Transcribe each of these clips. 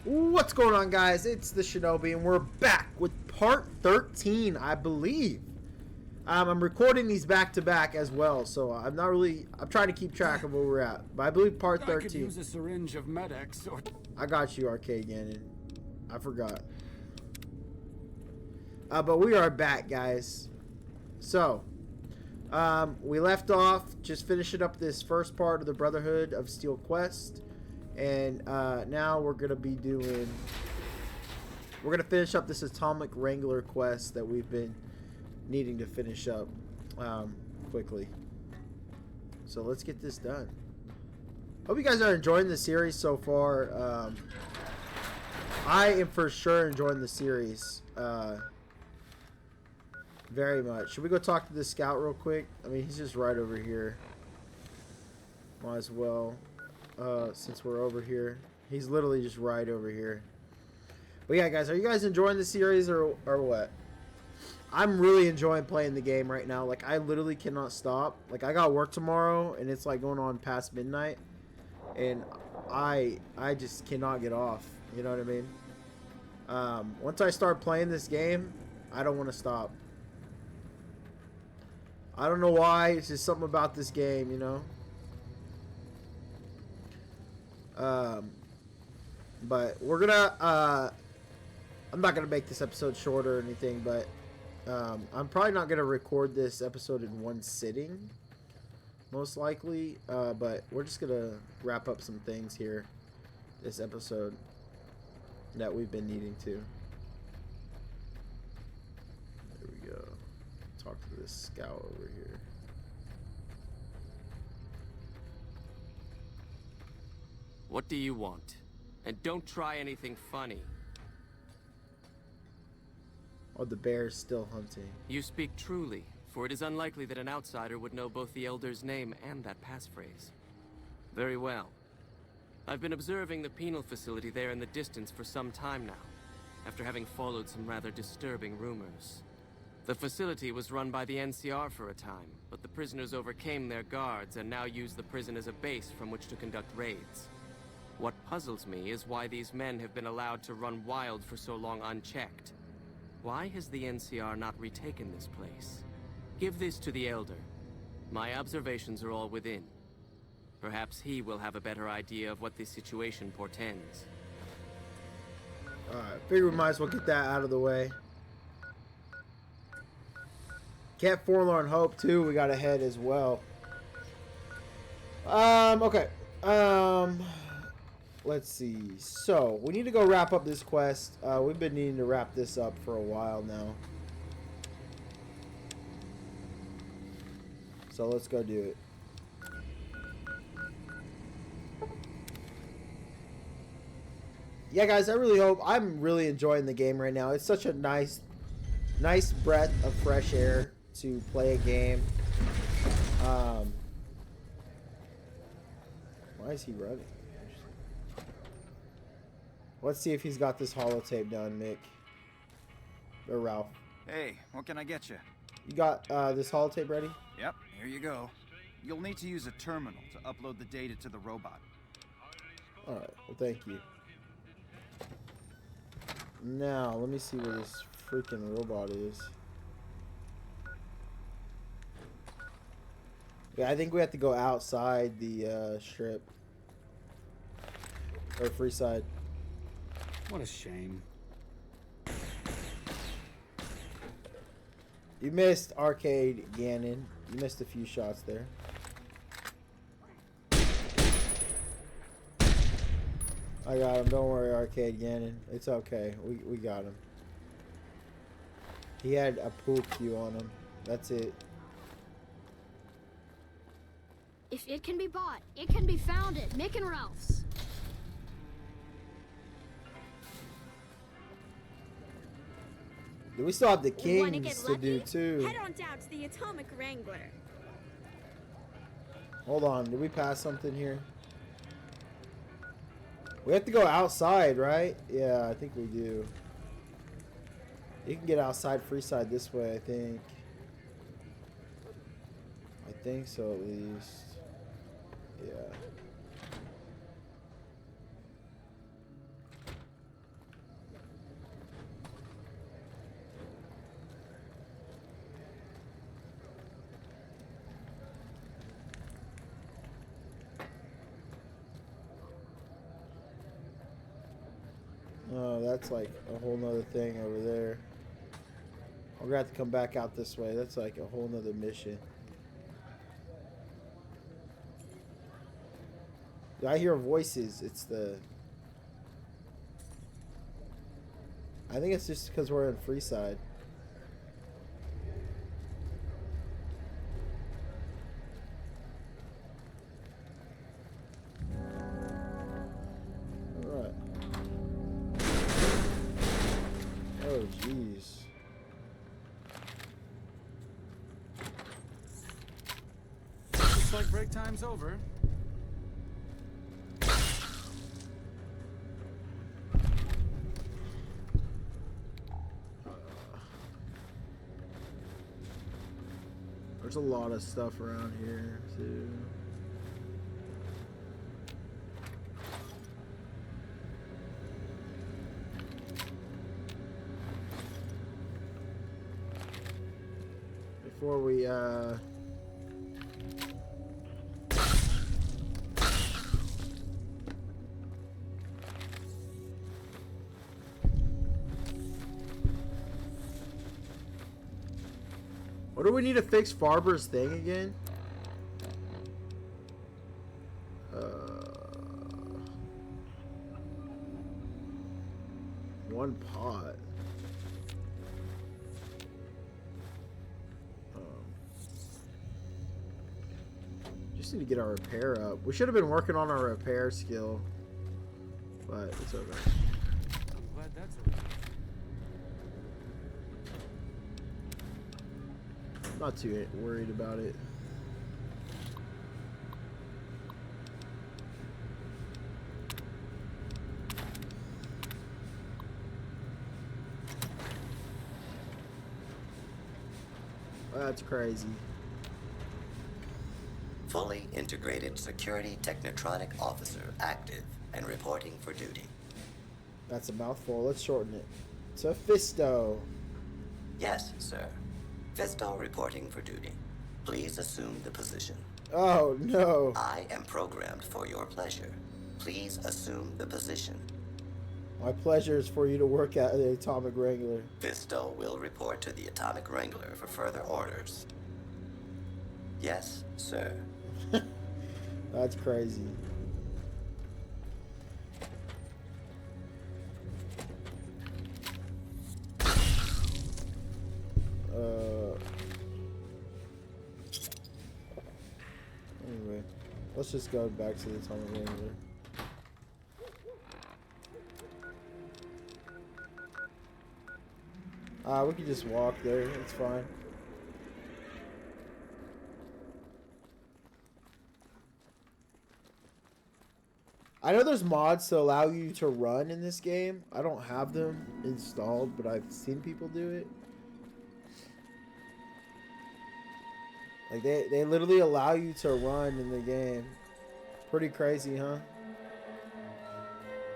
What's going on, guys? It's the Shinobi, and we're back with part 13, I believe. I'm recording these back to back as well, so I'm trying to keep track of where we're at. But I believe part 13. I could use a syringe of Med-X or... I got you, Arcade Ganon. I forgot. But we are back, guys. So, we left off just finishing up this first part of the Brotherhood of Steel quest. And now we're going to be doing... We're going to finish up this Atomic Wrangler quest that we've been needing to finish up quickly. So let's get this done. Hope you guys are enjoying the series so far. I am for sure enjoying the series very much. Should we go talk to this scout real quick? I mean, he's just right over here. Might as well. Since we're over here. He's literally just right over here. But yeah, guys, are you guys enjoying the series or what? I'm really enjoying playing the game right now. Like, I literally cannot stop. Like, I got work tomorrow, and it's like going on past midnight. And I just cannot get off. You know what I mean? Once I start playing this game, I don't want to stop. I don't know why. It's just something about this game, you know? But we're gonna I'm not gonna make this episode shorter or anything, but I'm probably not gonna record this episode in one sitting, most likely, but we're just gonna wrap up some things here this episode that we've been needing to. There we go. Talk to this scout over here. What do you want? And don't try anything funny. Oh, the bear's still hunting. You speak truly, for it is unlikely that an outsider would know both the Elder's name and that passphrase. Very well. I've been observing the penal facility there in the distance for some time now, after having followed some rather disturbing rumors. The facility was run by the NCR for a time, but the prisoners overcame their guards and now use the prison as a base from which to conduct raids. What puzzles me is why these men have been allowed to run wild for so long unchecked. Why has the NCR not retaken this place? Give this to the Elder. My observations are all within. Perhaps he will have a better idea of what this situation portends. Alright, figure we might as well get that out of the way. Can't Forlorn Hope too, we got ahead as well. Okay. Let's see. So, we need to go wrap up this quest. We've been needing to wrap this up for a while now. So, let's go do it. Yeah, guys, I really hope... I'm really enjoying the game right now. It's such a nice breath of fresh air to play a game. Why is he running? Let's see if he's got this holotape done, Mick. Or Ralph. Hey, what can I get you? You got this holotape ready? Yep, here you go. You'll need to use a terminal to upload the data to the robot. Alright, well thank you. Now, let me see where this freaking robot is. Yeah, I think we have to go outside the strip. Or Freeside. What a shame. You missed, Arcade Ganon. You missed a few shots there. I got him. Don't worry, Arcade Ganon. It's okay. We got him. He had a pool cue on him. That's it. If it can be bought, it can be found at Mick and Ralph's. We still have the Wanna kings get to lucky? do too. Head on down to the Atomic Wrangler. Hold on, did we pass something here? We have to go outside, right? Yeah, I think we do. You can get outside Freeside this way, I think. I think so, at least. Yeah. Oh, that's like a whole nother thing over there. I'm gonna have to come back out this way. That's like a whole nother mission. I hear voices. It's the... I think it's just because we're in Freeside. Alright. Oh, jeez. Looks like break time's over. There's a lot of stuff around here, too. Before we, what do we need to fix Farber's thing again? One pot. Just need to get our repair up. We should have been working on our repair skill, but it's okay. I'm glad that's over. Not too worried about it. That's crazy. Fully integrated security technotronic officer active and reporting for duty. That's a mouthful. Let's shorten it to Fisto. Yes, sir. Fisto reporting for duty. Please assume the position. Oh no. I am programmed for your pleasure. Please assume the position. My pleasure is for you to work at the Atomic Wrangler. Fisto will report to the Atomic Wrangler for further orders. Yes, sir. That's crazy. Anyway, let's just go back to the Atomic Wrangler. We can just walk there. It's fine. I know there's mods to allow you to run in this game. I don't have them installed, but I've seen people do it. Like they literally allow you to run in the game. Pretty crazy, huh?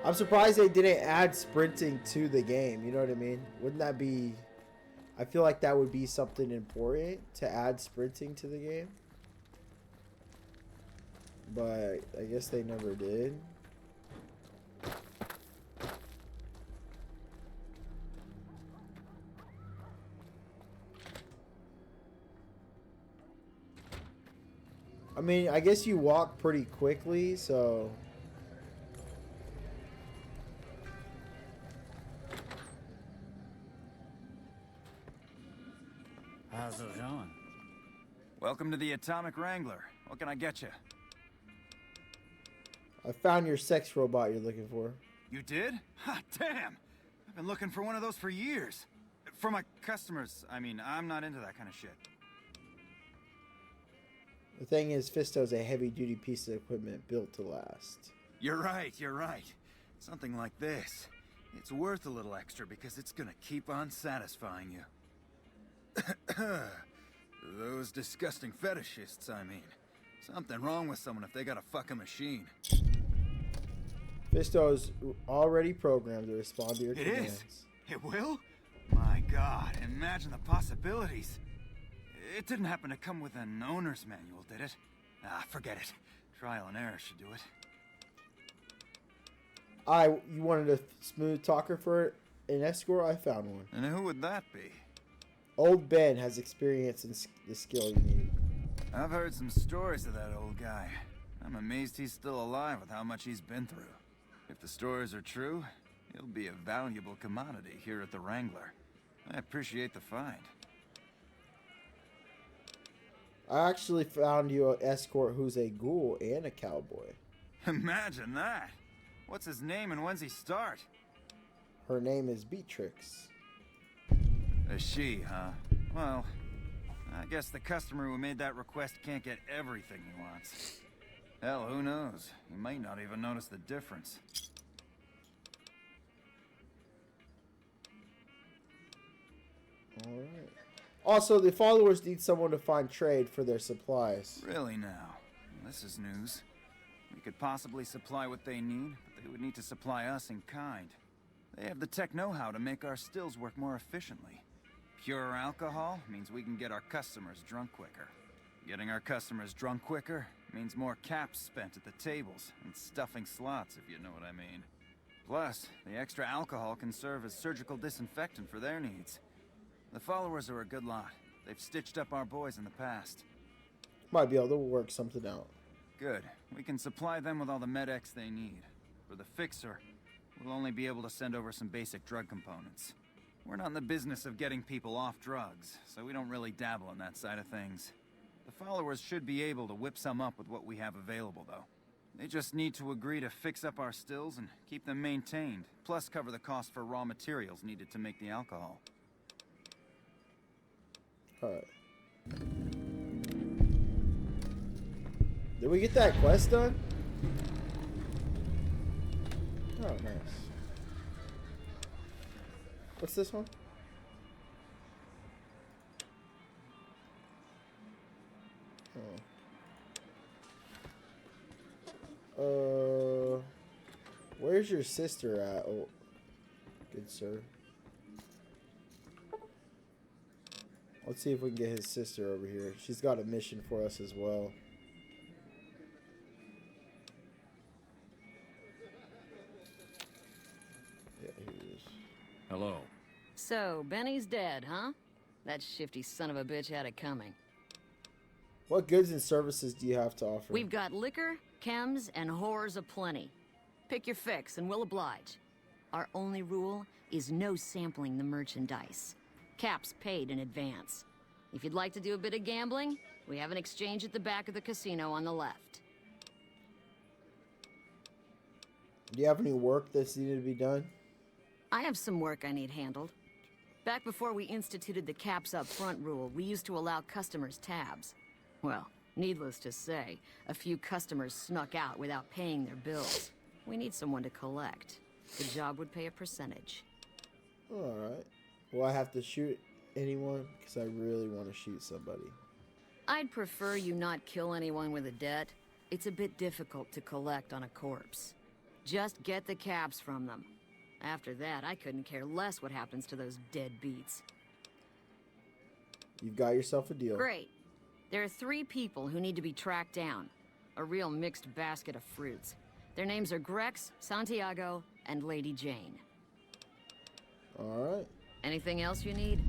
I'm surprised they didn't add sprinting to the game. You know what I mean? Wouldn't that be... I feel like that would be something important to add sprinting to the game. But I guess they never did. I mean, I guess you walk pretty quickly, so... How's it going? Welcome to the Atomic Wrangler. What can I get you? I found your sex robot you're looking for. You did? Ha, damn! I've been looking for one of those for years. For my customers, I mean, I'm not into that kind of shit. The thing is, Fisto's a heavy-duty piece of equipment built to last. You're right, you're right. Something like this. It's worth a little extra because it's gonna keep on satisfying you. Those disgusting fetishists, I mean. Something wrong with someone if they got a fucking machine. Fisto's already programmed to respond to your It commands. is? It will? My god, imagine the possibilities. It didn't happen to come with an owner's manual, did it? Ah, forget it. Trial and error should do it. You wanted a smooth talker for an escort? I found one. And who would that be? Old Ben has experience in the skill you need. I've heard some stories of that old guy. I'm amazed he's still alive with how much he's been through. If the stories are true, he'll be a valuable commodity here at the Wrangler. I appreciate the find. I actually found you an escort who's a ghoul and a cowboy. Imagine that! What's his name and when's he start? Her name is Beatrix. A she, huh? Well, I guess the customer who made that request can't get everything he wants. Hell, who knows? He might not even notice the difference. Alright. Also, the followers need someone to find trade for their supplies. Really now? This is news. We could possibly supply what they need, but they would need to supply us in kind. They have the tech know-how to make our stills work more efficiently. Pure alcohol means we can get our customers drunk quicker. Getting our customers drunk quicker means more caps spent at the tables and stuffing slots, if you know what I mean. Plus, the extra alcohol can serve as surgical disinfectant for their needs. The followers are a good lot. They've stitched up our boys in the past. Might be able to work something out. Good. We can supply them with all the med-X they need. For the fixer, we'll only be able to send over some basic drug components. We're not in the business of getting people off drugs, so we don't really dabble in that side of things. The followers should be able to whip some up with what we have available, though. They just need to agree to fix up our stills and keep them maintained, plus cover the cost for raw materials needed to make the alcohol. Alright. Did we get that quest done? Oh, nice. What's this one? Oh. Where's your sister at? Oh, good sir. Let's see if we can get his sister over here. She's got a mission for us as well. Yeah, here he is. Hello. So, Benny's dead, huh? That shifty son of a bitch had it coming. What goods and services do you have to offer? We've got liquor, chems, and whores aplenty. Pick your fix and we'll oblige. Our only rule is no sampling the merchandise. Caps paid in advance. If you'd like to do a bit of gambling, we have an exchange at the back of the casino on the left. Do you have any work that's needed to be done? I have some work I need handled. Back before we instituted the caps up front rule, we used to allow customers tabs. Well, needless to say, a few customers snuck out without paying their bills. We need someone to collect. The job would pay a percentage. Alright. Will I have to shoot anyone? Because I really want to shoot somebody. I'd prefer you not kill anyone with a debt. It's a bit difficult to collect on a corpse. Just get the caps from them. After that, I couldn't care less what happens to those dead beats. You've got yourself a deal. Great. There are 3 people who need to be tracked down. A real mixed basket of fruits. Their names are Grex, Santiago, and Lady Jane. Alright. Anything else you need?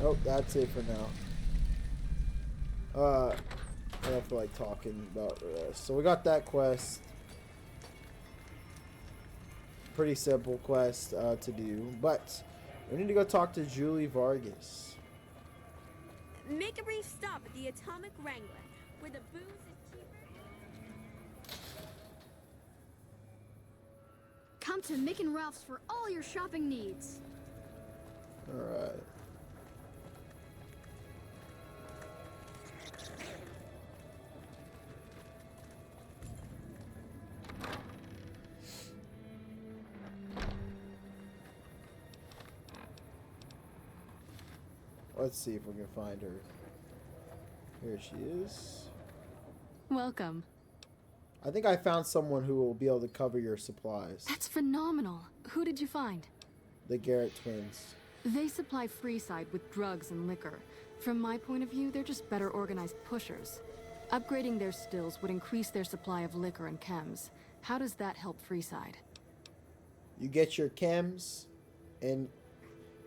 Oh, that's it for now. I don't feel like talking about the rest. So we got that quest. Pretty simple quest to do, but we need to go talk to Julie Vargas. Make a brief stop at the Atomic Wrangler, where the booze is cheaper. Come to Mick and Ralph's for all your shopping needs. Alright. Let's see if we can find her. Here she is. Welcome. I think I found someone who will be able to cover your supplies. That's phenomenal. Who did you find? The Garrett twins. They supply Freeside with drugs and liquor. From my point of view, they're just better organized pushers. Upgrading their stills would increase their supply of liquor and chems. How does that help Freeside? You get your chems, and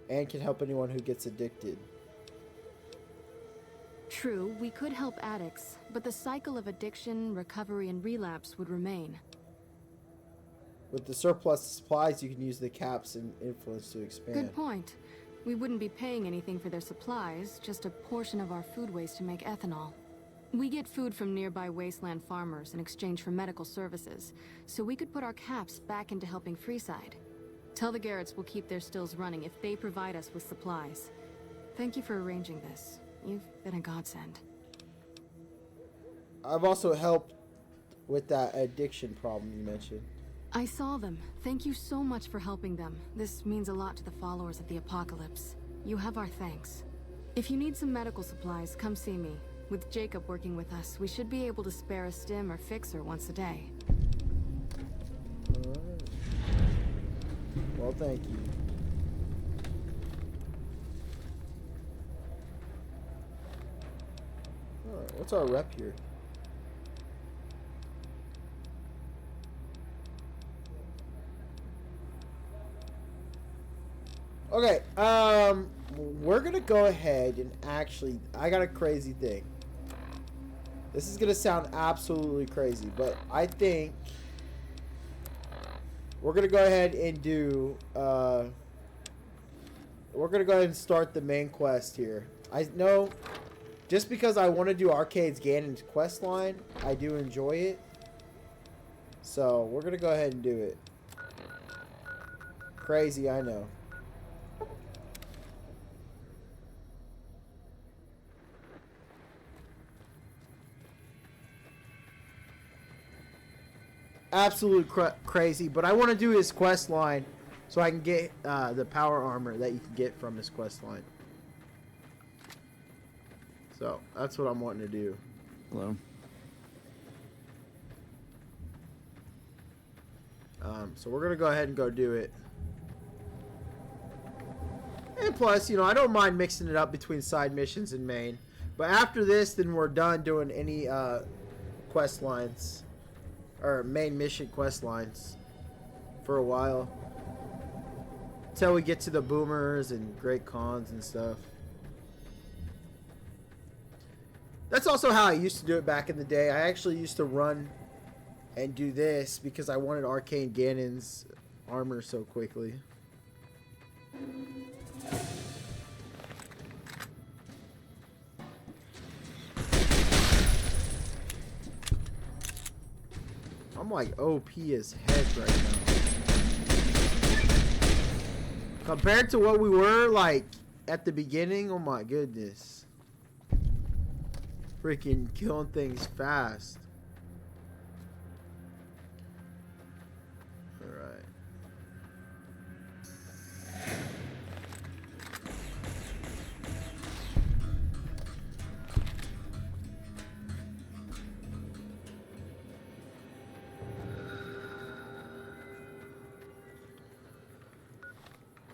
can help anyone who gets addicted. True, we could help addicts, but the cycle of addiction, recovery, and relapse would remain. With the surplus supplies, you can use the caps and influence to expand. Good point. We wouldn't be paying anything for their supplies, just a portion of our food waste to make ethanol. We get food from nearby wasteland farmers in exchange for medical services, so we could put our caps back into helping Freeside. Tell the Garretts we'll keep their stills running if they provide us with supplies. Thank you for arranging this. You've been a godsend. I've also helped with that addiction problem you mentioned. I saw them. Thank you so much for helping them. This means a lot to the followers of the Apocalypse. You have our thanks. If you need some medical supplies, come see me. With Jacob working with us, we should be able to spare a stim or fixer once a day. Alright. Well, thank you. Alright, what's our rep here? Okay, we're gonna go ahead and actually, I got a crazy thing. This is gonna sound absolutely crazy, but I think we're gonna go ahead and do, we're gonna go ahead and start the main quest here. I know, just because I want to do Arcade's Ganon's quest line, I do enjoy it. So, we're gonna go ahead and do it. Crazy, I know. Absolute crazy, but I want to do his quest line so I can get the power armor that you can get from his quest line. So that's what I'm wanting to do. Hello. So we're gonna go ahead and go do it. And plus, you know, I don't mind mixing it up between side missions and main. But after this, then we're done doing any quest lines. Or main mission quest lines for a while until we get to the boomers and great cons and stuff. That's also how I used to do it back in the day. I actually used to run and do this because I wanted Arcane Ganon's armor so quickly. I'm like OP as heck right now. Compared to what we were like at the beginning, oh my goodness. Freaking killing things fast. Alright.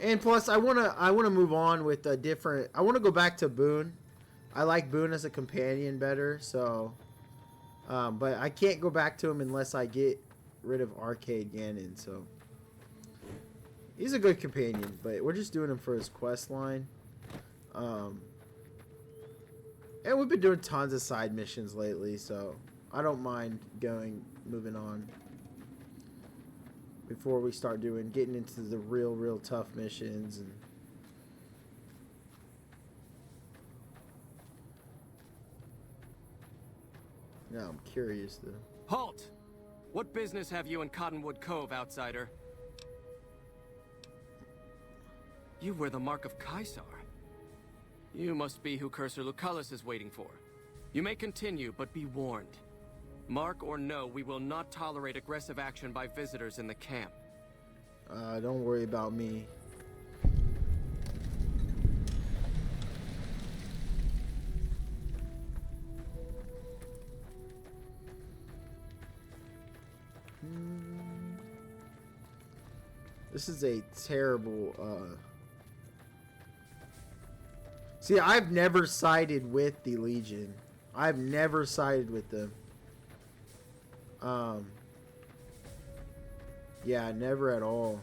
And plus, I wanna move on with a different. I wanna go back to Boone. I like Boone as a companion better. So, but I can't go back to him unless I get rid of Arcade Ganon. So, he's a good companion, but we're just doing him for his quest line. And we've been doing tons of side missions lately, so I don't mind moving on. Before we start getting into the real tough missions. And now I'm curious though. Halt! What business have you in Cottonwood Cove, outsider? You wear the mark of Caesar. You must be who Cursor Lucullus is waiting for. You may continue, but be warned. Mark or no, we will not tolerate aggressive action by visitors in the camp. Don't worry about me. This is a terrible, See, I've never sided with the Legion. I've never sided with them. Yeah, never at all.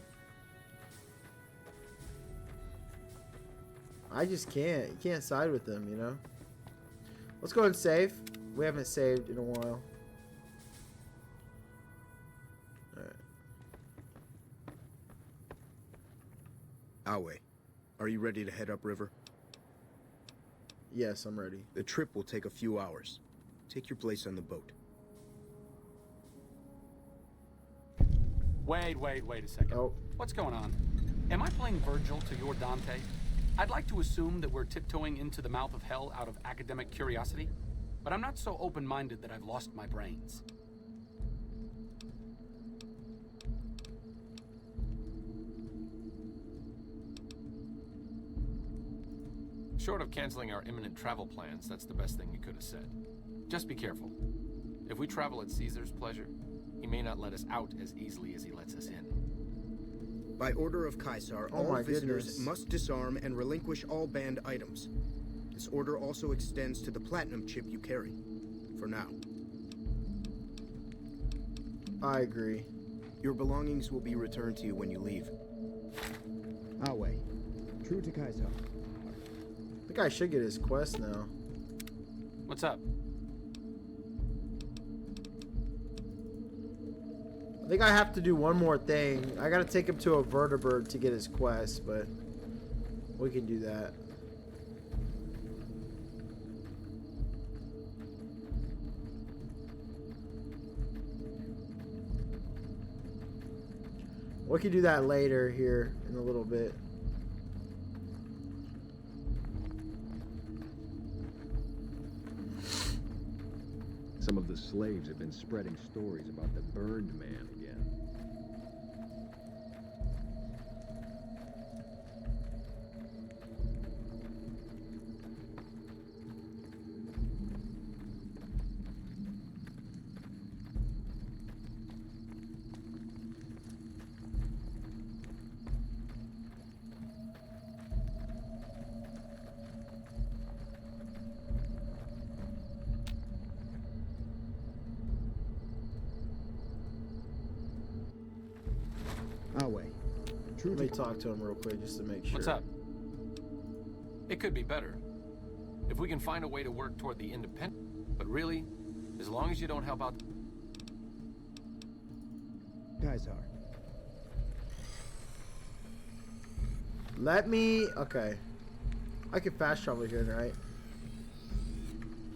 I just can't. You can't side with them, you know? Let's go and save. We haven't saved in a while. Alright. Awe, are you ready to head upriver? Yes, I'm ready. The trip will take a few hours. Take your place on the boat. Wait a second. Oh. What's going on? Am I playing Virgil to your Dante? I'd like to assume that we're tiptoeing into the mouth of hell out of academic curiosity, but I'm not so open-minded that I've lost my brains. Short of canceling our imminent travel plans, that's the best thing you could have said. Just be careful. If we travel at Caesar's pleasure, he may not let us out as easily as he lets us in. By order of Caesar, Oh all my visitors goodness. must disarm and relinquish all banned items. This order also extends to the platinum chip you carry. For now. I agree. Your belongings will be returned to you when you leave. Awe, true to Caesar. I think I should get his quest now. What's up? I think I have to do one more thing. I gotta take him to a vertebrate to get his quest, but we can do that. We can do that later here in a little bit. Some of the slaves have been spreading stories about the burned man again. Awe, true Let me talk to him real quick just to make sure. What's up? It could be better. If we can find a way to work toward the independent... But really, as long as you don't help out... Caesar. Let me... Okay. I can fast travel here, right?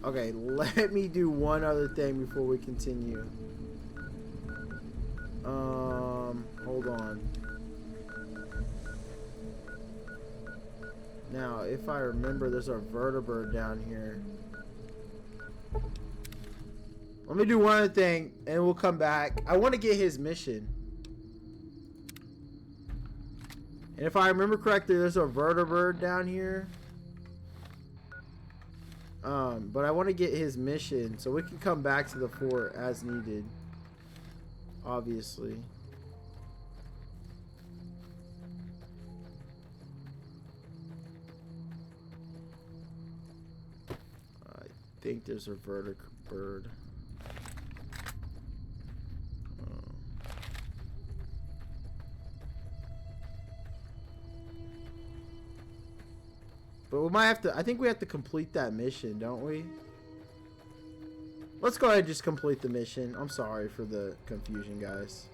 Okay, let me do one other thing before we continue. Hold on. Now, if I remember, there's a vertebrate down here. Let me do one other thing, and we'll come back. I want to get his mission. And if I remember correctly, there's a vertebrate down here. But I want to get his mission, so we can come back to the fort as needed. Obviously. I think there's a vertebrate. But we might have to, I think we have to complete that mission, don't we? Let's go ahead and just complete the mission. I'm sorry for the confusion, guys.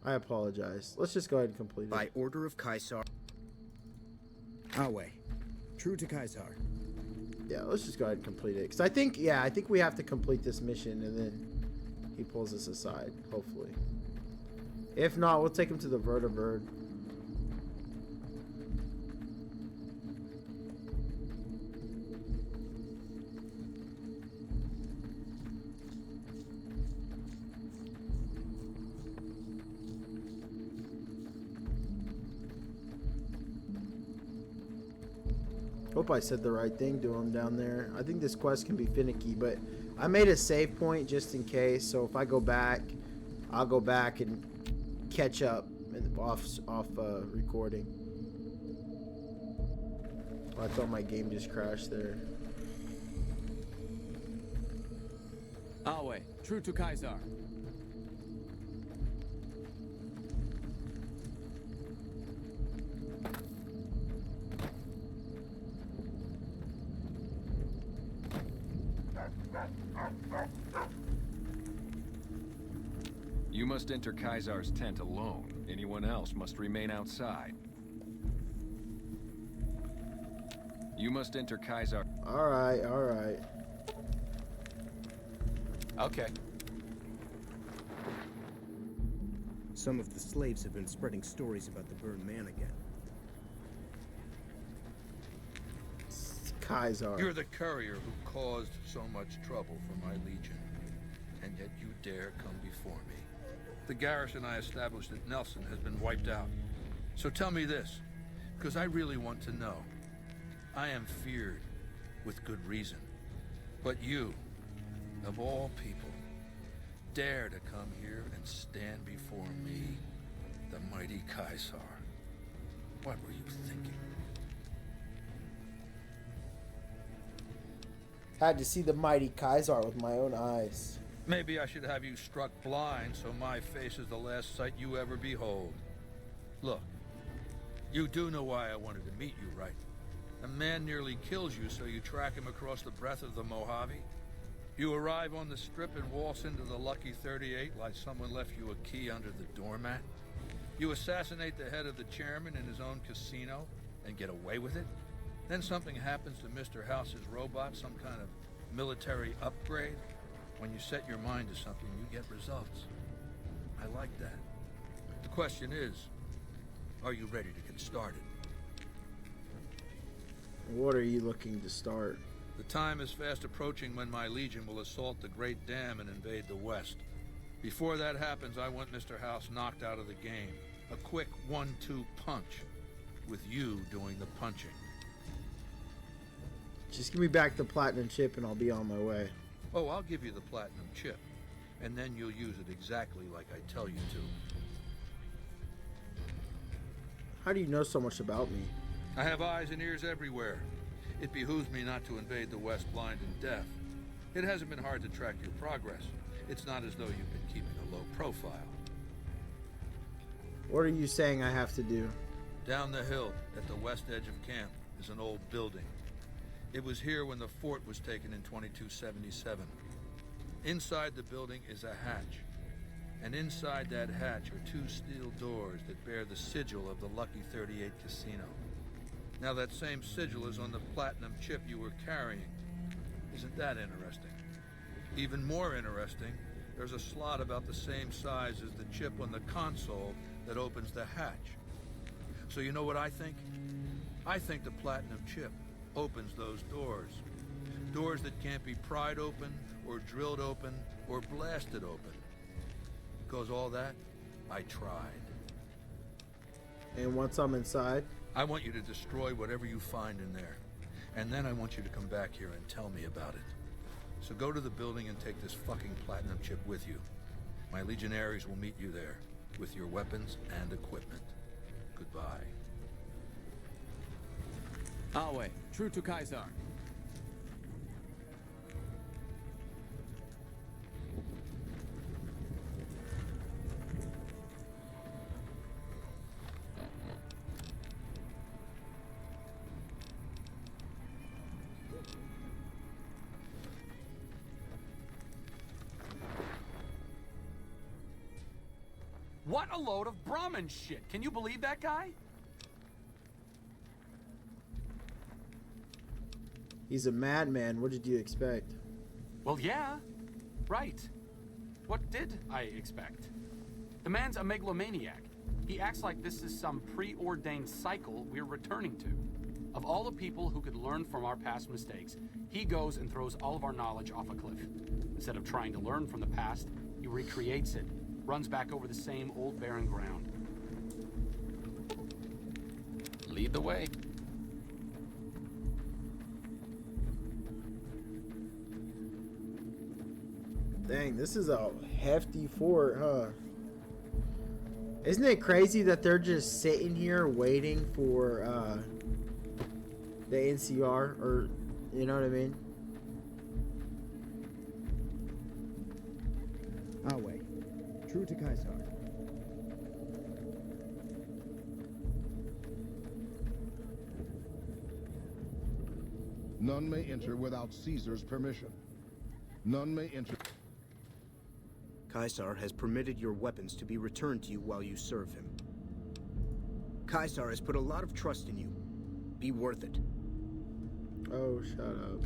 I apologize. Let's just go ahead and complete it. By order of Caesar. Awe, true to Caesar. Yeah, let's just go ahead and complete it. Because I think, yeah, I think we have to complete this mission and then he pulls us aside, hopefully. If not, we'll take him to the vertebrate. Hope I said the right thing to him down there. I think this quest can be finicky, but I made a save point just in case. So if I go back, I'll go back and catch up and off recording. Oh, I thought my game just crashed there. Awe, true to Caesar. You must enter Kaisar's tent alone. Anyone else must remain outside. You must enter Kaisar. Alright, alright. Okay. Some of the slaves have been spreading stories about the burned man again. Kaisar. You're the courier who caused so much trouble for my legion, and yet you dare come before me. The garrison I established at Nelson has been wiped out. So tell me this, because I really want to know. I am feared, with good reason. But you, of all people, dare to come here and stand before me, the mighty Kaisar. What were you thinking? Had to see the mighty Kaisar with my own eyes. Maybe I should have you struck blind so my face is the last sight you ever behold. Look, you do know why I wanted to meet you, right? A man nearly kills you, so you track him across the breadth of the Mojave. You arrive on the strip and waltz into the Lucky 38 like someone left you a key under the doormat. You assassinate the head of the chairman in his own casino and get away with it. Then something happens to Mr. House's robot, some kind of military upgrade. When you set your mind to something, you get results. I like that. The question is, are you ready to get started? What are you looking to start? The time is fast approaching when my legion will assault the Great Dam and invade the West. Before that happens, I want Mr. House knocked out of the game. A quick 1-2 punch, with you doing the punching. Just give me back the platinum chip and I'll be on my way. Oh, I'll give you the platinum chip, and then you'll use it exactly like I tell you to. How do you know so much about me? I have eyes and ears everywhere. It behooves me not to invade the West blind and deaf. It hasn't been hard to track your progress. It's not as though you've been keeping a low profile. What are you saying I have to do? Down the hill, at the west edge of camp, is an old building. It was here when the fort was taken in 2277. Inside the building is a hatch. And inside that hatch are 2 steel doors that bear the sigil of the Lucky 38 Casino. Now that same sigil is on the platinum chip you were carrying. Isn't that interesting? Even more interesting, there's a slot about the same size as the chip on the console that opens the hatch. So you know what I think? I think the platinum chip opens those doors. Doors that can't be pried open, or drilled open, or blasted open. Because all that, I tried. And once I'm inside? I want you to destroy whatever you find in there. And then I want you to come back here and tell me about it. So go to the building and take this fucking platinum chip with you. My legionaries will meet you there, with your weapons and equipment. Goodbye. Our way, true to Kaisar. What a load of Brahmin shit. Can you believe that guy? He's a madman. What did you expect? Well, yeah. Right. What did I expect? The man's a megalomaniac. He acts like this is some preordained cycle we're returning to. Of all the people who could learn from our past mistakes, he goes and throws all of our knowledge off a cliff. Instead of trying to learn from the past, he recreates it, runs back over the same old barren ground. Lead the way. Dang, this is a hefty fort, huh? Isn't it crazy that they're just sitting here waiting for the NCR, or you know what I mean? Our way. True to Kaisar. None may enter without Caesar's permission. None may enter. Caesar has permitted your weapons to be returned to you while you serve him. Caesar has put a lot of trust in you. Be worth it. Oh, shut up.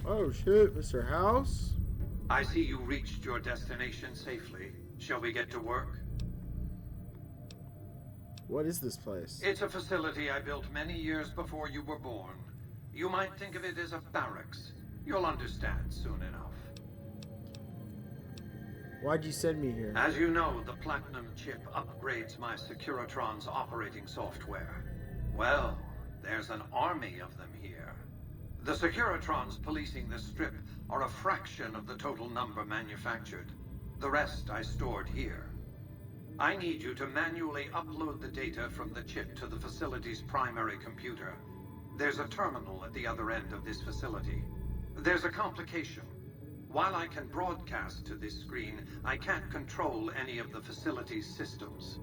Oh shit, Mr. House? I see you reached your destination safely. Shall we get to work? What is this place? It's a facility I built many years before you were born. You might think of it as a barracks. You'll understand soon enough. Why'd you send me here? As you know, the Platinum chip upgrades my Securitron's operating software. Well, there's an army of them here. The Securitrons policing this strip are a fraction of the total number manufactured. The rest I stored here. I need you to manually upload the data from the chip to the facility's primary computer. There's a terminal at the other end of this facility. There's a complication. While I can broadcast to this screen, I can't control any of the facility's systems.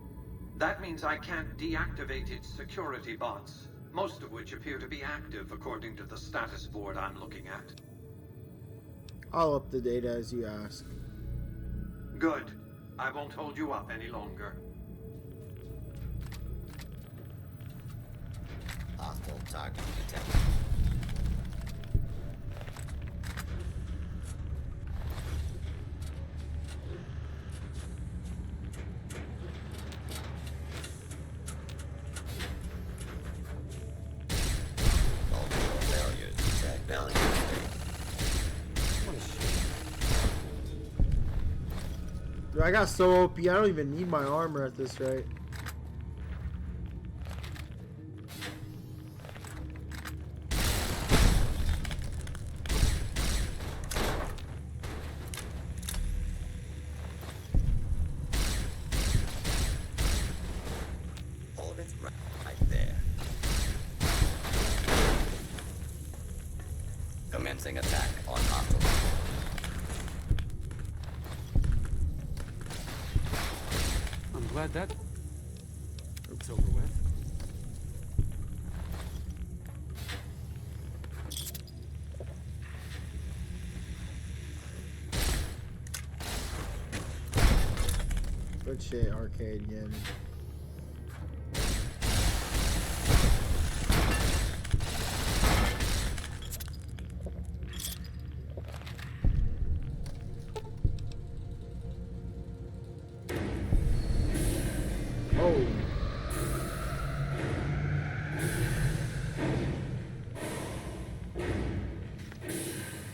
That means I can't deactivate its security bots, most of which appear to be active according to the status board I'm looking at. I'll up the data as you ask. Good. I won't hold you up any longer. Hostile target detected. Dude, I got so OP, I don't even need my armor at this rate. Hold it right there. Commencing attack on hostile. I'm glad that it's over with. Good shit, arcade again. Oh.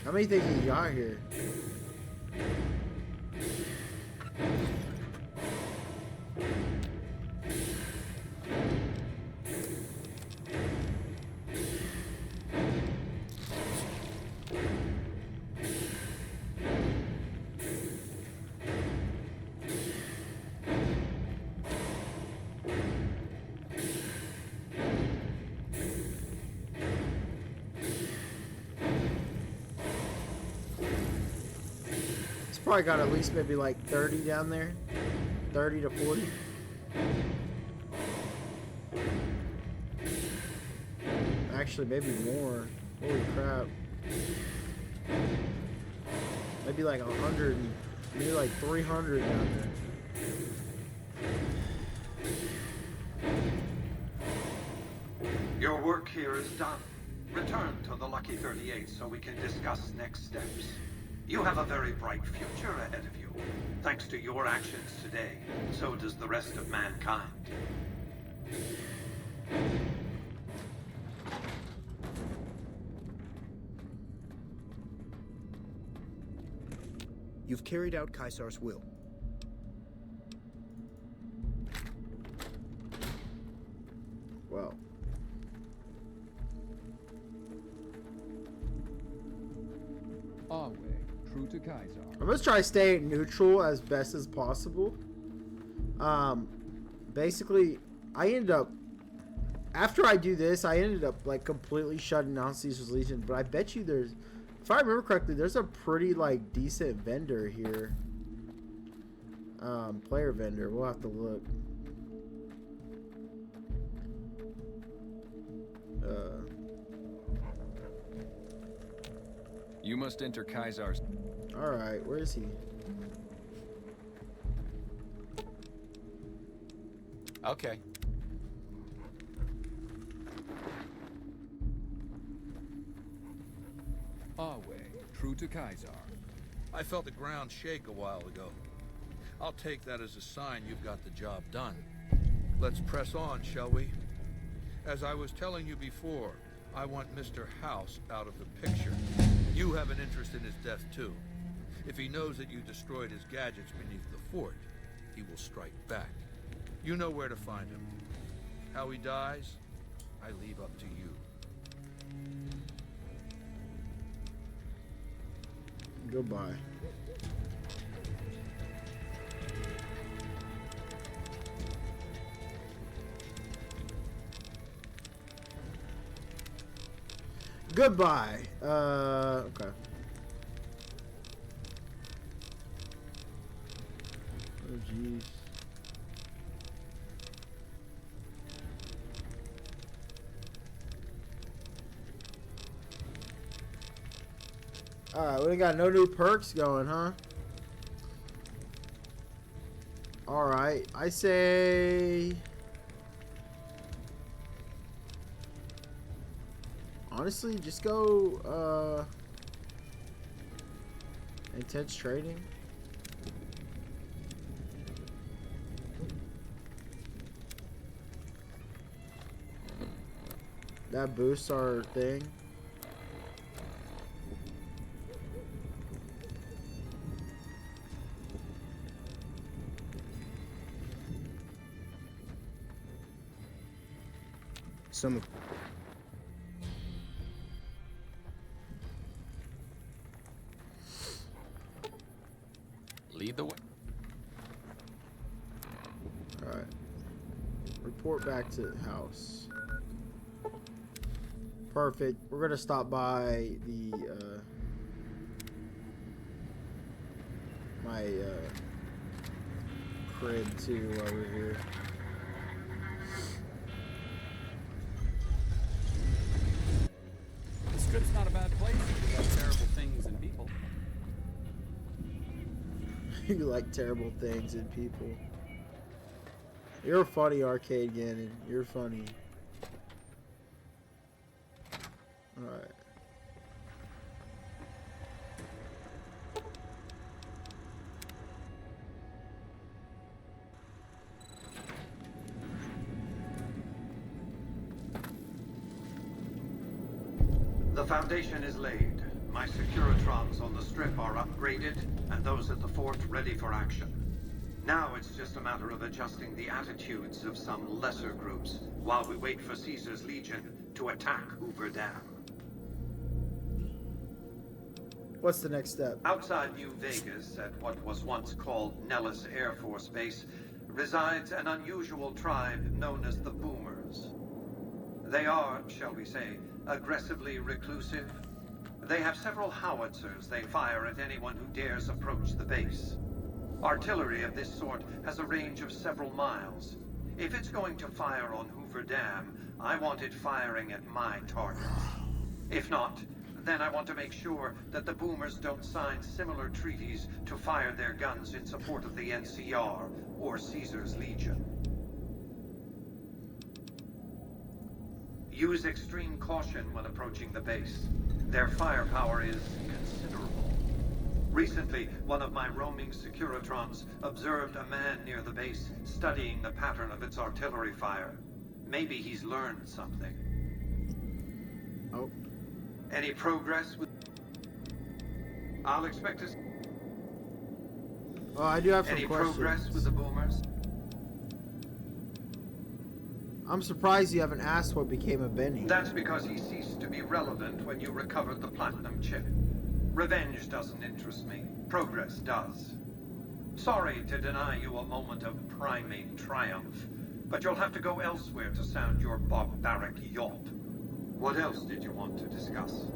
How many think you got here? Probably got at least maybe like 30 down there. 30 to 40. Actually, maybe more. Holy crap. Maybe like 100, maybe like 300 down there. Your work here is done. Return to the Lucky 38 so we can discuss next steps. You have a very bright future ahead of you. Thanks to your actions today, so does the rest of mankind. You've carried out Caesar's will. Well. Our way, true to Caesar. I'm gonna try to stay neutral as best as possible. basically, I ended up, after I do this, I ended up like completely shutting down Caesar's Legion. But I bet you there's, if I remember correctly, there's a pretty like decent vendor here. Player vendor. We'll have to look. You must enter Caesar's. All right, where is he? Okay. Our way, true to Caesar. I felt the ground shake a while ago. I'll take that as a sign you've got the job done. Let's press on, shall we? As I was telling you before, I want Mr. House out of the picture. You have an interest in his death, too. If he knows that you destroyed his gadgets beneath the fort, he will strike back. You know where to find him. How he dies, I leave up to you. Goodbye. Goodbye. Okay. Oh, jeez. Alright, we got no new perks going, huh? Alright, I say... honestly, just go, intense trading. That boosts our thing. Some. Lead the way. Alright. Report back to the house. Perfect. We're gonna stop by the my crib too while we're here. The strip's not a bad place. You got terrible things and people. You like terrible things in people. You're funny, Arcade Gannon. You're funny. Alright. The foundation is laid. My Securitrons on the strip are upgraded, and those at the fort ready for action. Now it's just a matter of adjusting the attitudes of some lesser groups while we wait for Caesar's Legion to attack Hoover Dam. What's the next step? Outside New Vegas, at what was once called Nellis Air Force Base, resides an unusual tribe known as the Boomers. They are, shall we say, aggressively reclusive. They have several howitzers they fire at anyone who dares approach the base. Artillery of this sort has a range of several miles. If it's going to fire on Hoover Dam, I want it firing at my target. If not, then I want to make sure that the Boomers don't sign similar treaties to fire their guns in support of the NCR or Caesar's Legion. Use extreme caution when approaching the base. Their firepower is considerable. Recently, one of my roaming Securitrons observed a man near the base studying the pattern of its artillery fire. Maybe he's learned something. Oh. Any progress with... I'll expect to... Oh, I do have some Any questions. progress with the Boomers? I'm surprised you haven't asked what became of Benny. That's because he ceased to be relevant when you recovered the platinum chip. Revenge doesn't interest me. Progress does. Sorry to deny you a moment of primate triumph, but you'll have to go elsewhere to sound your barbaric yawp. What else did you want to discuss?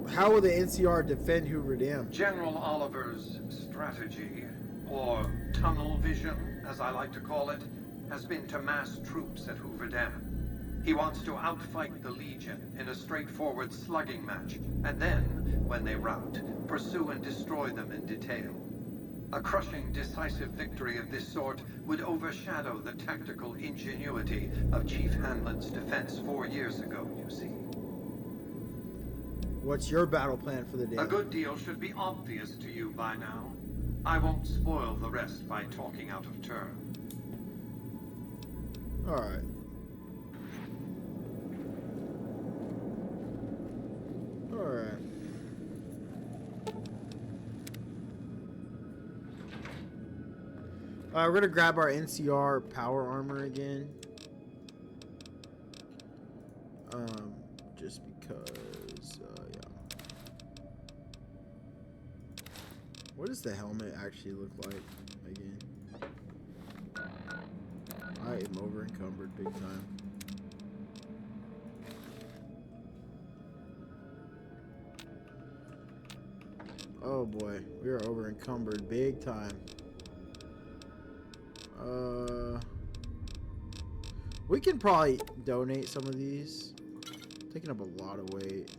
How will the NCR defend Hoover Dam? General Oliver's strategy, or tunnel vision, as I like to call it, has been to mass troops at Hoover Dam. He wants to outfight the Legion in a straightforward slugging match, and then, when they rout, pursue and destroy them in detail. A crushing, decisive victory of this sort would overshadow the tactical ingenuity of Chief Hanlon's defense 4 years ago, you see. What's your battle plan for the day? A good deal should be obvious to you by now. I won't spoil the rest by talking out of turn. Alright. Alright. We're gonna grab our NCR power armor again. Just because, yeah. What does the helmet actually look like again? I am over encumbered big time. Oh boy, we are over encumbered big time. We can probably donate some of these. Taking up a lot of weight.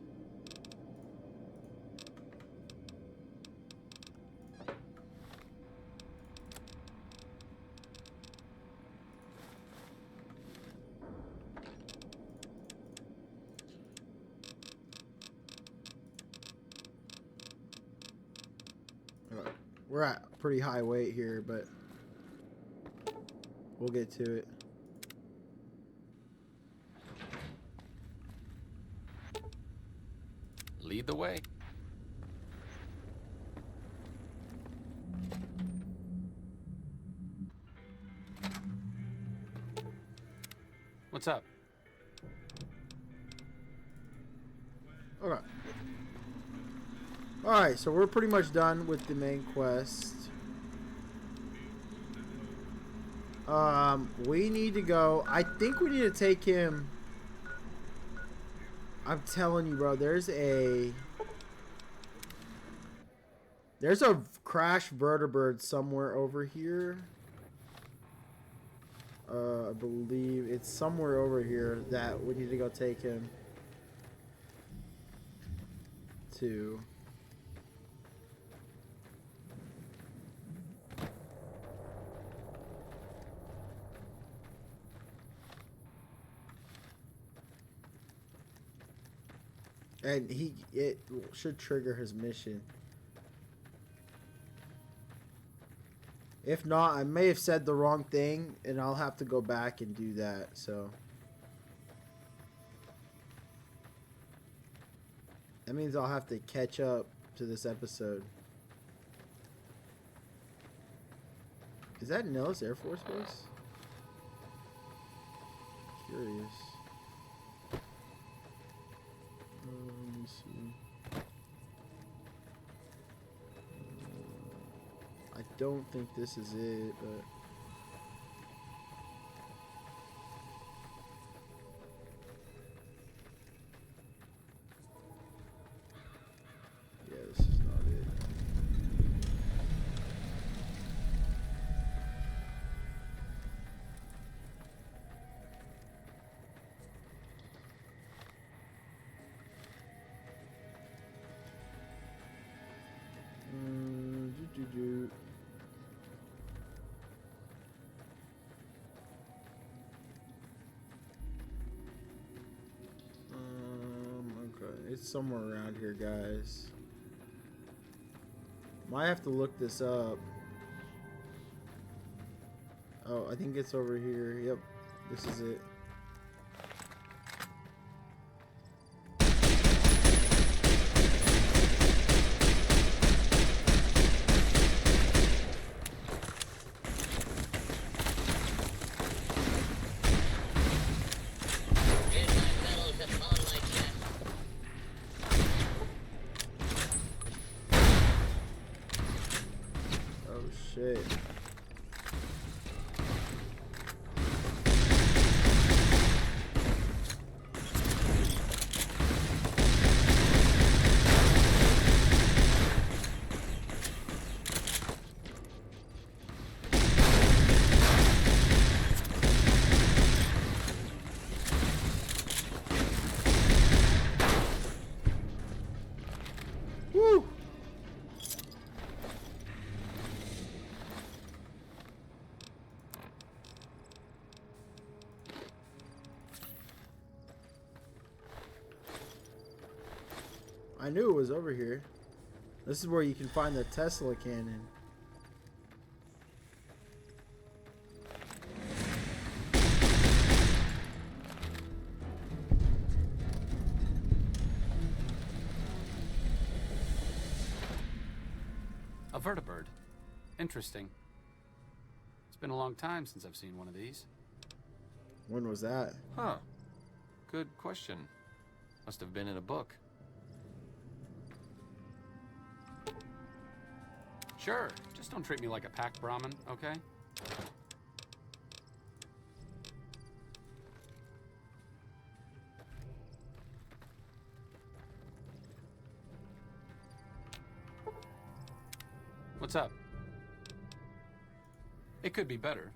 We're at pretty high weight here, but we'll get to it. Lead the way. What's up? Okay. Alright, so we're pretty much done with the main quest. We need to go. I think we need to take him. I'm telling you, bro, there's a crashed vertibird somewhere over here. I believe it's somewhere over here that we need to go take him to. And it should trigger his mission. If not, I may have said the wrong thing, and I'll have to go back and do that, so. That means I'll have to catch up to this episode. Is that Nellis Air Force Base? Curious. Let me see. I don't think this is it, but yeah, this is not it. Okay, it's somewhere around here, guys. Might have to look this up. Oh, I think it's over here. Yep, this is it. I knew it was over here. This is where you can find the Tesla cannon. A vertibird. Interesting. It's been a long time since I've seen one of these. When was that? Huh. Good question. Must have been in a book. Sure, just don't treat me like a pack Brahmin, okay? What's up? It could be better.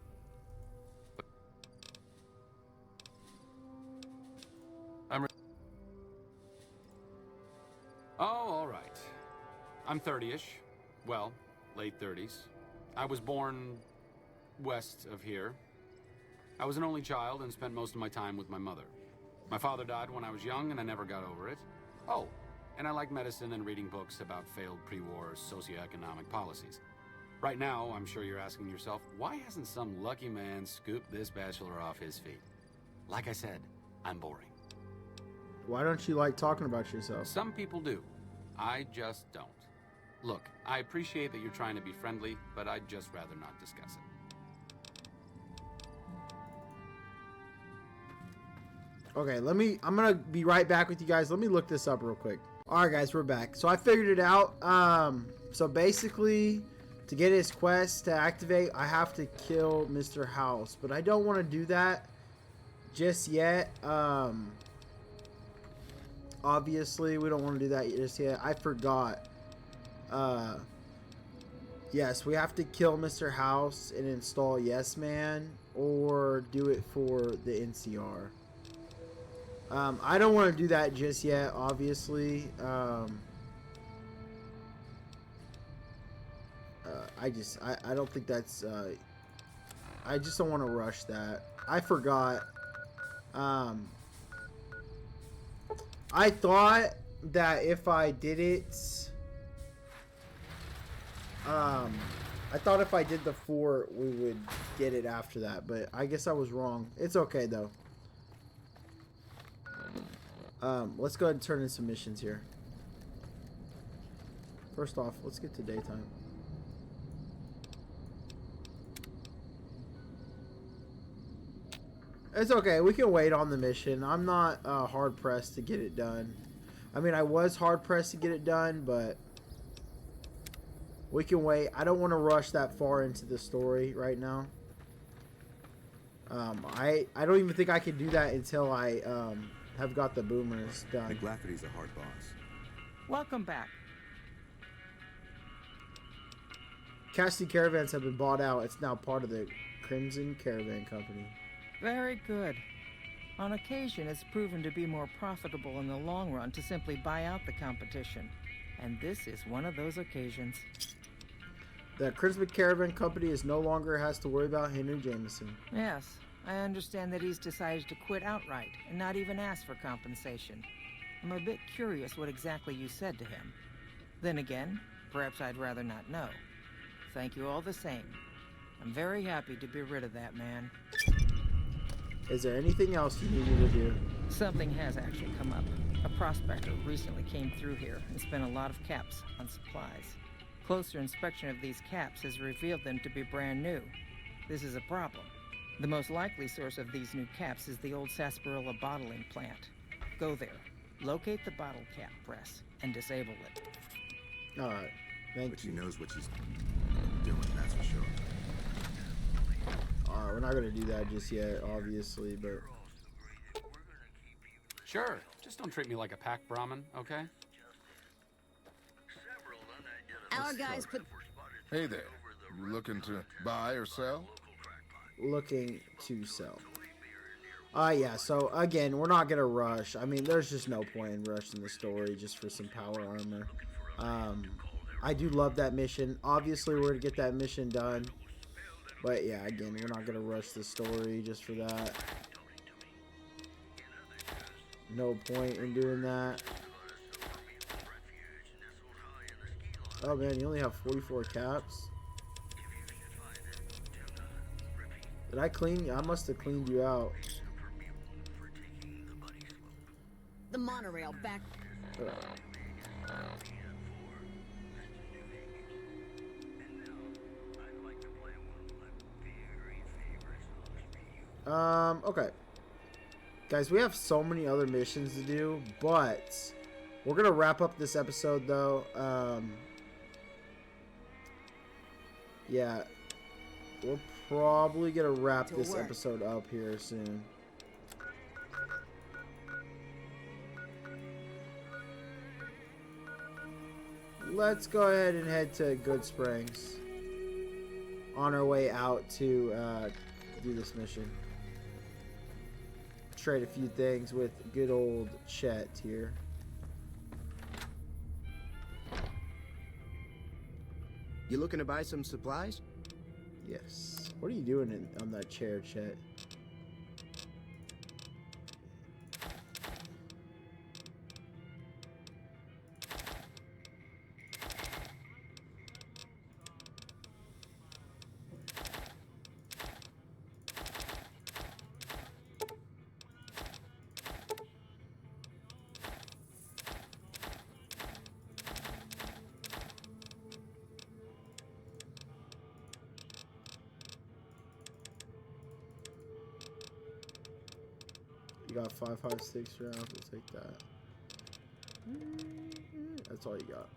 Oh, all right. I'm 30-ish. Well, late 30s. I was born west of here. I was an only child and spent most of my time with my mother. My father died when I was young and I never got over it. Oh, and I like medicine and reading books about failed pre-war socioeconomic policies. Right now, I'm sure you're asking yourself, why hasn't some lucky man scooped this bachelor off his feet? Like I said, I'm boring. Why don't you like talking about yourself? Some people do. I just don't. Look, I appreciate that you're trying to be friendly, but I'd just rather not discuss it. Okay, I'm gonna be right back with you guys. Let me look this up real quick. Alright guys, we're back. So I figured it out. So basically, to get his quest to activate, I have to kill Mr. House. But I don't want to do that just yet. Obviously, we don't want to do that just yet. I forgot. Yes, we have to kill Mr. House and install Yes Man, or do it for the NCR. I don't want to do that just yet, obviously. I don't think that's, I just don't want to rush that. I forgot. I thought that if I did it, I thought if I did the fort, we would get it after that, but I guess I was wrong. It's okay, though. Let's go ahead and turn in some missions here. First off, let's get to daytime. It's okay. We can wait on the mission. I'm not hard-pressed to get it done. I mean, I was hard-pressed to get it done, but we can wait. I don't want to rush that far into the story right now. I don't even think I can do that until I have got the boomers done. McLafferty's a hard boss. Welcome back. Cassidy Caravans have been bought out. It's now part of the Crimson Caravan Company. Very good. On occasion, it's proven to be more profitable in the long run to simply buy out the competition. And this is one of those occasions. The Crimson Caravan Company no longer has to worry about Henry Jameson. Yes, I understand that he's decided to quit outright and not even ask for compensation. I'm a bit curious what exactly you said to him. Then again, perhaps I'd rather not know. Thank you all the same. I'm very happy to be rid of that man. Is there anything else you need me to do? Something has actually come up. A prospector recently came through here and spent a lot of caps on supplies. Closer inspection of these caps has revealed them to be brand new. This is a problem. The most likely source of these new caps is the old sarsaparilla bottling plant. Go there, locate the bottle cap press, and disable it. Alright, thank you. But she knows what she's doing, that's for sure. Alright, we're not going to do that just yet, obviously, but... Sure, just don't treat me like a pack Brahmin, okay? Our guys put... Hey there. You looking to buy or sell? Looking to sell. Yeah, so again, we're not going to rush. I mean, there's just no point in rushing the story just for some power armor. I do love that mission. Obviously, we're going to get that mission done. But yeah, again, we're not going to rush the story just for that. No point in doing that. Oh man, you only have 44 caps. Did I clean you? I must have cleaned you out. The monorail back. Okay. Guys, we have so many other missions to do, but we're gonna wrap up this episode though. Yeah. We're probably gonna wrap this episode up here soon. Let's go ahead and head to Good Springs on our way out to do this mission. Trade a few things with good old Chet here. You looking to buy some supplies? Yes. What are you doing on that chair, Chet? You got 5.56 rounds. We'll take that. That's all you got.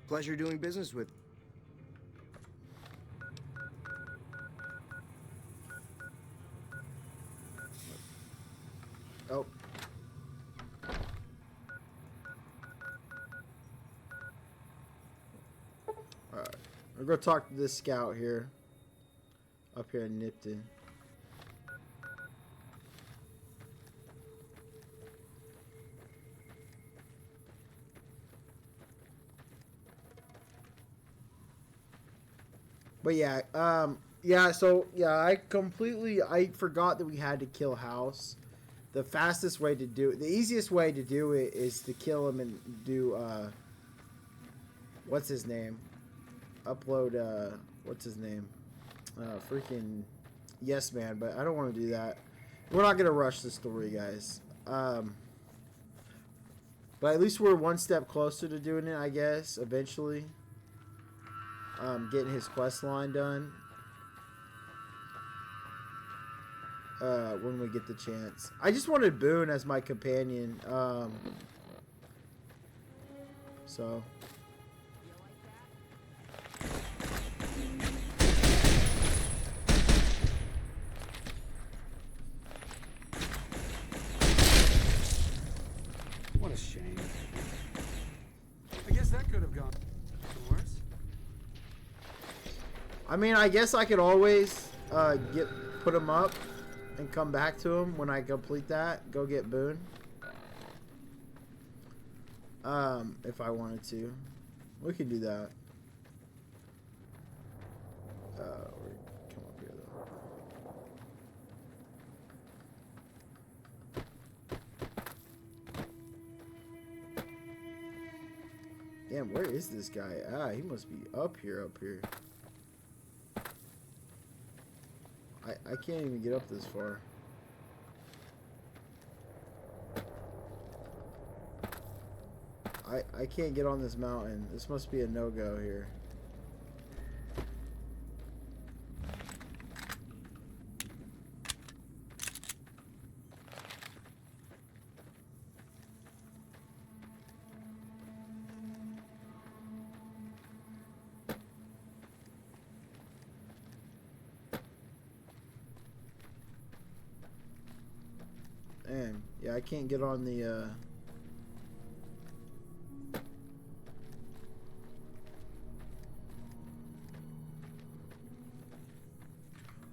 Pleasure doing business with. Oh. Alright. We're going to talk to this scout here. Up here in Nipton. But yeah, I forgot that we had to kill House. The fastest way to do it, the easiest way to do it is to kill him and do, what's his name? Upload, what's his name? Freaking Yes Man, but I don't want to do that. We're not going to rush the story, guys. But at least we're one step closer to doing it, I guess, eventually. Getting his quest line done when we get the chance. I just wanted Boone as my companion, so What a shame. I guess that could have gone worse. I mean, I guess I could always put him up and come back to him when I complete that. Go get Boone. If I wanted to. We could do that. Come up here though. Damn, where is this guy? Ah, he must be up here. I can't even get up this far. I can't get on this mountain. This must be a no-go here. Damn. Yeah, I can't get on the,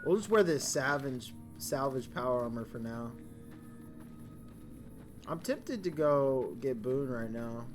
We'll just wear this salvage power armor for now. I'm tempted to go get Boone right now.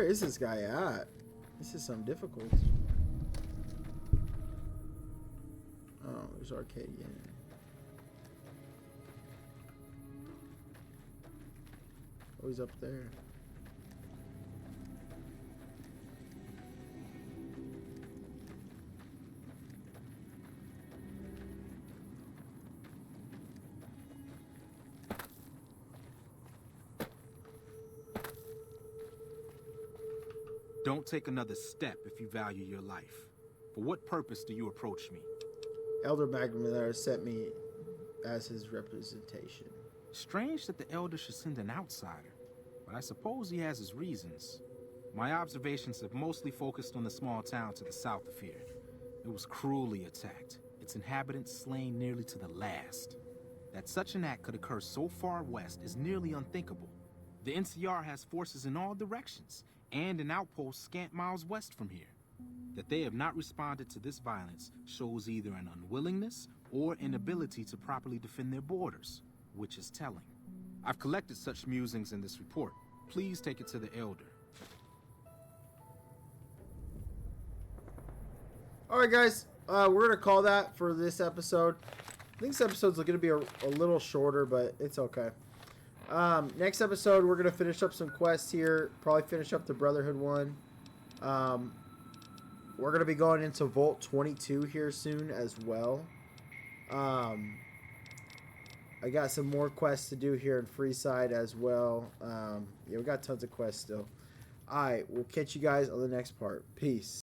Where is this guy at? This is some difficult. Oh, there's Arcadia. Oh, he's up there. Don't take another step if you value your life. For what purpose do you approach me? Elder Magdalene sent me as his representation. Strange that the Elder should send an outsider, but I suppose he has his reasons. My observations have mostly focused on the small town to the south of here. It was cruelly attacked, its inhabitants slain nearly to the last. That such an act could occur so far west is nearly unthinkable. The NCR has forces in all directions, and an outpost scant miles west from here. That they have not responded to this violence shows either an unwillingness or inability to properly defend their borders, which is telling. I've collected such musings in this report. Please take it to the Elder. Alright guys, we're going to call that for this episode. I think this episode's going to be a little shorter, but it's okay. Next episode, we're going to finish up some quests here. Probably finish up the Brotherhood one. We're going to be going into Vault 22 here soon as well. I got some more quests to do here in Freeside as well. Yeah, we got tons of quests still. Alright, we'll catch you guys on the next part. Peace.